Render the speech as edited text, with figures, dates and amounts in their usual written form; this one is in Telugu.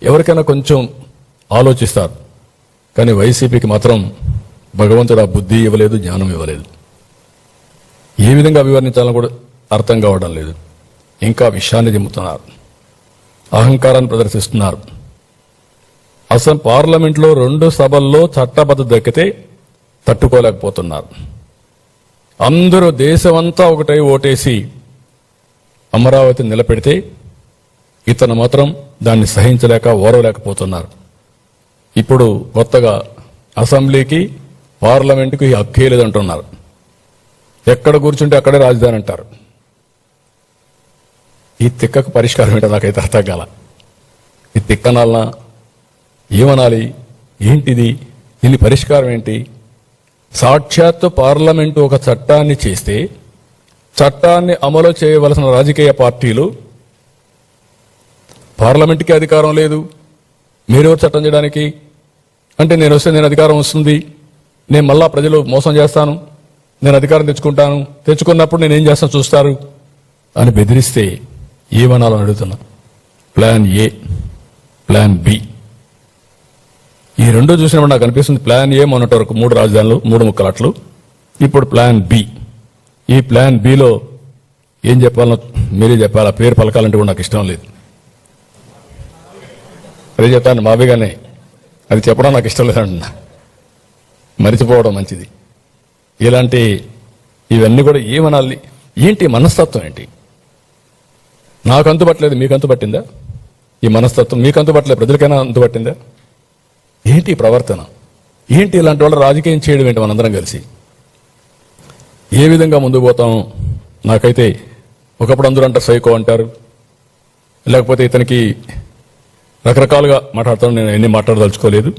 ఎవరికైనా కొంచెం ఆలోచిస్తారు. కానీ వైసీపీకి మాత్రం భగవంతుడు ఆ బుద్ధి ఇవ్వలేదు, జ్ఞానం ఇవ్వలేదు. ఏ విధంగా వివరించాలని కూడా అర్థం కావడం లేదు. ఇంకా విషయాన్ని దిమ్ముతున్నారు, అహంకారాన్ని ప్రదర్శిస్తున్నారు. అసలు పార్లమెంట్లో 2 సభల్లో చట్టబద్ధత దక్కితే తట్టుకోలేకపోతున్నారు. అందరూ దేశమంతా ఒకటై ఓటేసి అమరావతిని నిలబెడితే ఇతను మాత్రం దాన్ని సహించలేక ఓరవలేకపోతున్నారు. ఇప్పుడు కొత్తగా అసెంబ్లీకి పార్లమెంటుకి హక్కే లేదంటున్నారు. ఎక్కడ కూర్చుంటే అక్కడే రాజధాని అంటారు. ఈ తిక్కకు పరిష్కారం ఏంటో నాకైతే అర్థం కాల. ఈ తిక్కనాలనా ఏమనాలి, ఏంటిది, దీని పరిష్కారం ఏంటి? సాక్షాత్తు పార్లమెంటు ఒక చట్టాన్ని చేస్తే చట్టాన్ని అమలు చేయవలసిన రాజకీయ పార్టీలు పార్లమెంటుకి అధికారం లేదు, మీరెవరు చట్టం చేయడానికి అంటే నేను వస్తే నేను అధికారం వస్తుంది, నేను మళ్ళా ప్రజలు మోసం చేస్తాను, నేను అధికారం తెచ్చుకున్నప్పుడు నేనేం చేస్తాను చూస్తారు అని బెదిరిస్తే ఏమనాలని అడుగుతున్నా. ప్లాన్ ఏ, ప్లాన్ బి, ఈ రెండో చూసినప్పుడు నాకు అనిపిస్తుంది ప్లాన్ ఏ మొన్నటి వరకు 3 రాజధానులు 3 ముక్కలట్లు, ఇప్పుడు ప్లాన్ బి. ఈ ప్లాన్ బిలో ఏం చెప్పాలనో మీరే చెప్పాలి. ఆ పేరు పలకాలంటే కూడా నాకు ఇష్టం లేదు. అదే చెప్తాను మావిగానే, అది చెప్పడం నాకు ఇష్టం లేదంటున్నా. మరిచిపోవడం మంచిది. ఇలాంటి ఇవన్నీ కూడా ఏమనాలి, ఏంటి మనస్తత్వం ఏంటి? నాకు అంతుపట్టలేదు, మీకు అంతుపట్టిందా? ఈ మనస్తత్వం మీకు అంతుపట్టలేదు, ప్రజలకైనా అంతుపట్టిందా? ఏంటి ప్రవర్తన ఏంటి? ఇలాంటి వాళ్ళు రాజకీయం చేయడం ఏంటి? మనందరం కలిసి ఏ విధంగా ముందుకు పోతాం? నాకైతే ఒకప్పుడు అందరూ అంటారు సైకో అంటారు, లేకపోతే ఇతనికి రకరకాలుగా మాట్లాడతాను. నేను ఎన్ని మాట్లాడదలుచుకోలేదు.